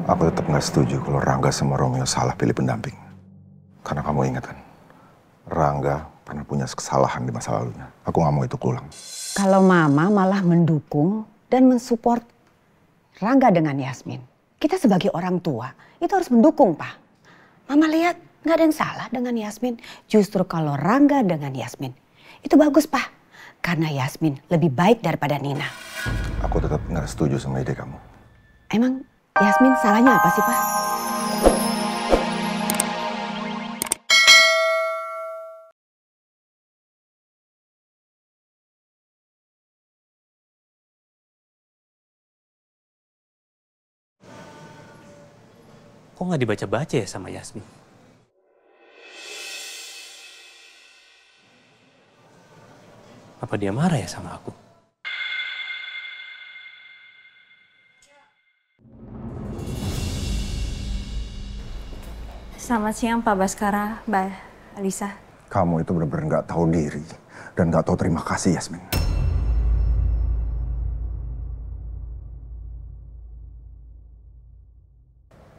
Aku tetap nggak setuju kalau Rangga sama Romeo salah pilih pendamping. Karena kamu ingat kan, Rangga pernah punya kesalahan di masa lalunya. Aku nggak mau itu keulang. Kalau Mama malah mendukung dan mensupport Rangga dengan Yasmin. Kita sebagai orang tua itu harus mendukung, Pak. Mama lihat nggak ada yang salah dengan Yasmin. Justru kalau Rangga dengan Yasmin itu bagus, Pak. Karena Yasmin lebih baik daripada Nina. Aku tetap nggak setuju sama ide kamu. Emang Yasmin salahnya apa sih, Pak? Kok nggak dibaca-baca ya sama Yasmin? Apa dia marah ya sama aku? Selamat siang Pak Baskara, Mbak Alisa. Kamu itu benar-benar nggak tahu diri dan nggak tahu terima kasih, Yasmin.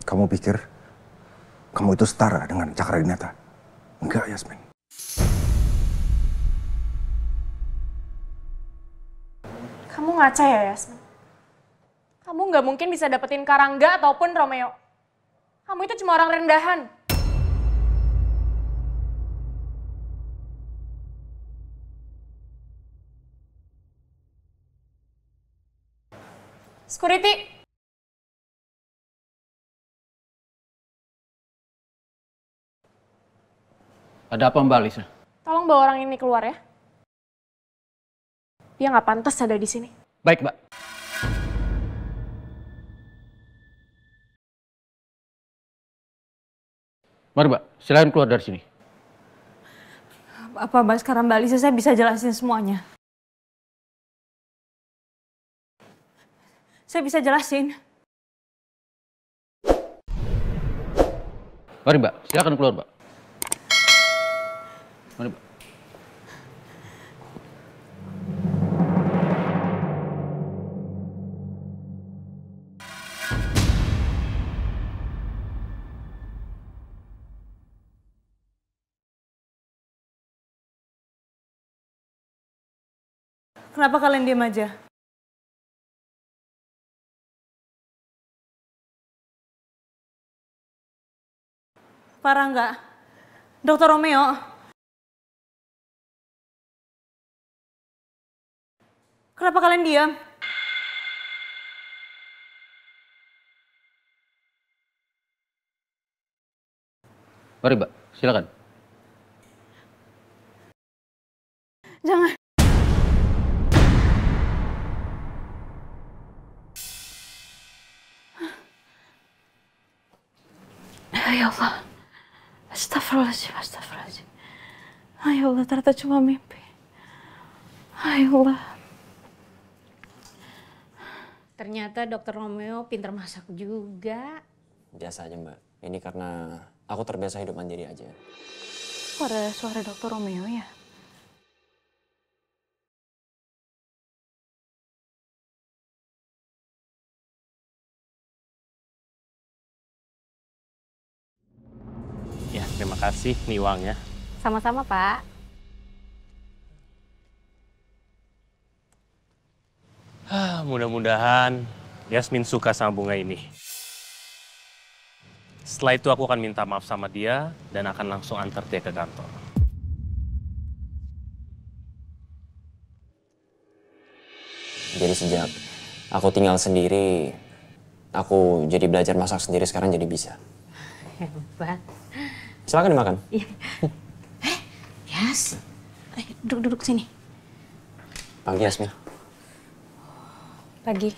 Kamu pikir kamu itu setara dengan Cakradinata? Enggak, Yasmin. Kamu ngaca ya, Yasmin? Kamu nggak mungkin bisa dapetin Karangga ataupun Romeo. Kamu itu cuma orang rendahan. Security. Ada apa Mbak Alisa? Tolong bawa orang ini keluar ya. Dia nggak pantas ada di sini. Baik Mbak. Mari Mbak, silakan keluar dari sini. Apa Baskara, Mbak Alisa, saya bisa jelasin semuanya. Saya bisa jelasin. Mari Mbak, silakan keluar Mbak. Mari Mbak. Kenapa kalian diam aja? Parah nggak? Dokter Romeo? Kenapa kalian diam? Mari Mbak, silakan. Jangan. Ya Allah. Astagfirullahaladzim, astagfirullahaladzim. Ya Allah, ternyata cuma mimpi. Ya Allah. Ternyata dokter Romeo pinter masak juga. Biasa aja Mbak, ini karena aku terbiasa hidup mandiri aja. Kok ada suara dokter Romeo ya? Ya, terima kasih nih uangnya. Sama-sama, Pak. Mudah-mudahan Yasmin suka sama bunga ini. Setelah itu aku akan minta maaf sama dia dan akan langsung antar dia ke kantor. Jadi sejak aku tinggal sendiri, aku jadi belajar masak sendiri, sekarang jadi bisa. Hebat. Silakan dimakan. Iya. Yas. Duduk sini. Pagi Yasmin. Pagi.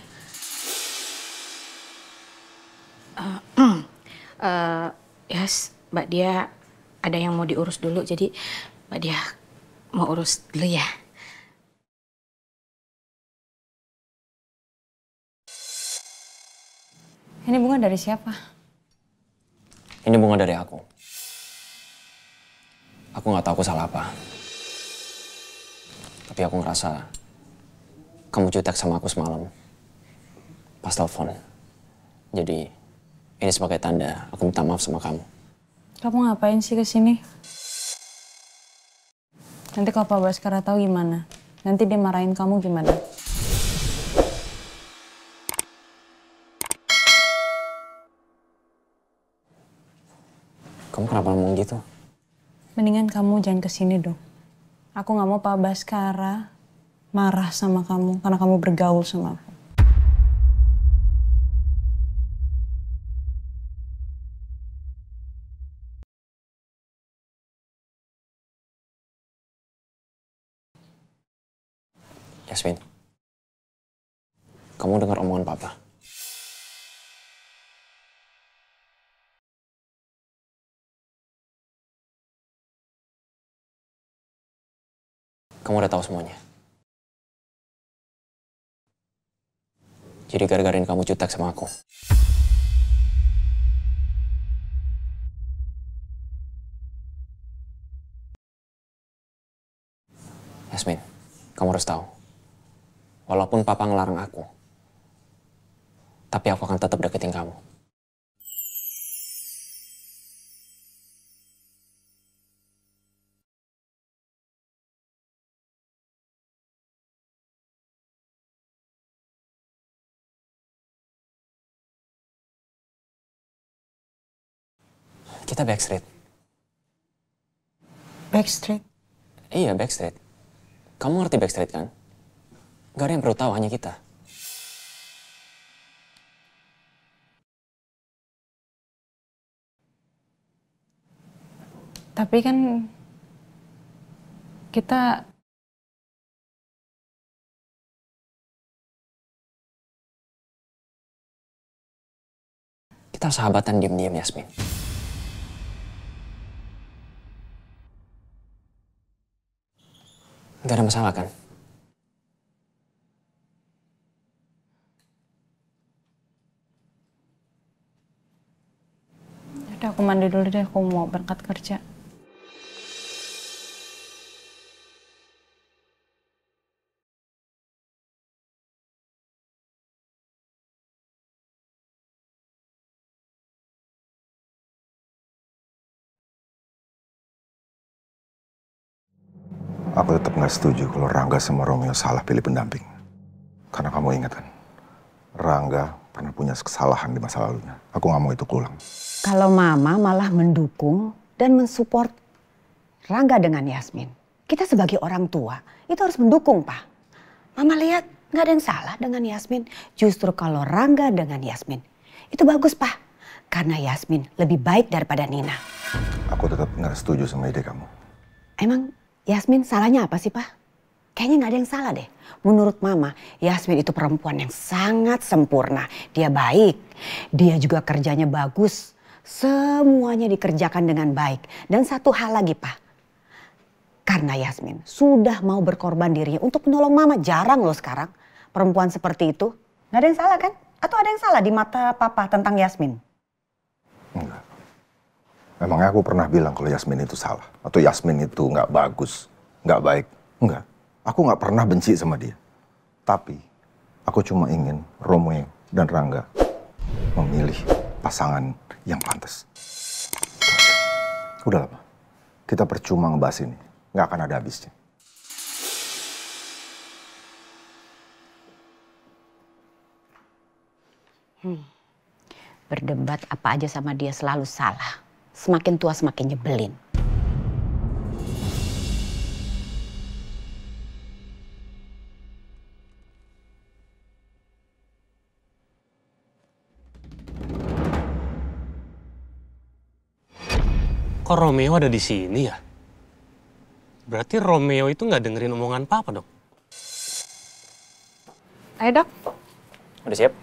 Yas, Mbak Dia ada yang mau diurus dulu, jadi Mbak Dia mau urus dulu ya. Ini bunga dari siapa? Ini bunga dari aku. Aku nggak tahu aku salah apa. Tapi aku ngerasa kamu jutek sama aku semalam pas telepon. Jadi Ini sebagai tanda aku minta maaf sama kamu. Kamu ngapain sih kesini? Nanti kalau Pak Baskara tahu gimana? Nanti dia marahin kamu gimana? Kamu kenapa ngomong gitu? Mendingan kamu jangan kesini dong. Aku nggak mau Pak Baskara marah sama kamu karena kamu bergaul sama aku. Yasmin, kamu dengar omongan Papa? Kamu udah tahu semuanya. Jadi gara-gara ini kamu jutek sama aku. Yasmin, kamu harus tahu. Walaupun Papa ngelarang aku, tapi aku akan tetap deketin kamu. Kita backstreet. Backstreet? Iya, backstreet. Kamu ngerti backstreet kan? Gak ada yang perlu tahu, hanya kita. Tapi kan kita sahabatan diam-diam, Yasmin. Gak ada masalah kan? udah aku mandi dulu deh, aku mau berangkat kerja. Aku tetap nggak setuju kalau Rangga sama Romeo salah pilih pendamping. Karena kamu ingat kan, Rangga pernah punya kesalahan di masa lalunya. Aku nggak mau itu keulang. Kalau Mama malah mendukung dan mensupport Rangga dengan Yasmin. Kita sebagai orang tua itu harus mendukung, Pak. Mama lihat nggak ada yang salah dengan Yasmin. Justru kalau Rangga dengan Yasmin itu bagus, Pak. Karena Yasmin lebih baik daripada Nina. Aku tetap nggak setuju sama ide kamu. Emang Yasmin salahnya apa sih, Pak? Kayaknya nggak ada yang salah deh. Menurut Mama, Yasmin itu perempuan yang sangat sempurna. Dia baik, dia juga kerjanya bagus. Semuanya dikerjakan dengan baik. Dan satu hal lagi, Pak. Karena Yasmin sudah mau berkorban dirinya untuk menolong Mama. Jarang loh sekarang perempuan seperti itu. Nggak ada yang salah kan? Atau ada yang salah di mata Papa tentang Yasmin? Enggak. Memangnya aku pernah bilang kalau Yasmin itu salah? Atau Yasmin itu nggak bagus, nggak baik? Enggak. Aku nggak pernah benci sama dia. Tapi aku cuma ingin Romeo dan Rangga memilih pasangan yang pantas. Udah lama. Kita percuma ngebahas ini. Nggak akan ada habisnya. Berdebat apa aja sama dia selalu salah. Semakin tua semakin nyebelin. Kok Romeo ada di sini ya? Berarti Romeo itu nggak dengerin omongan Papa dong? Ayo dok. Udah siap?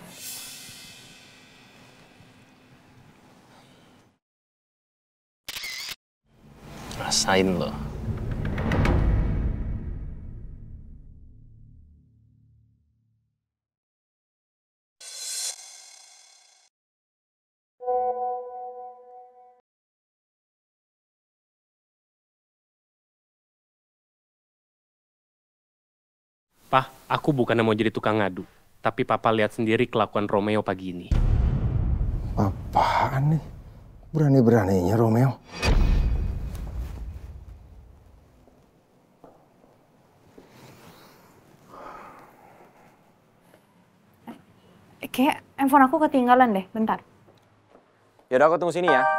Rasain loh. Pak, aku bukannya mau jadi tukang ngadu. Tapi Papa lihat sendiri kelakuan Romeo pagi ini. Apaan nih? Berani-beraninya Romeo. Kayak handphone aku ketinggalan deh, bentar. Yaudah aku tunggu sini ya.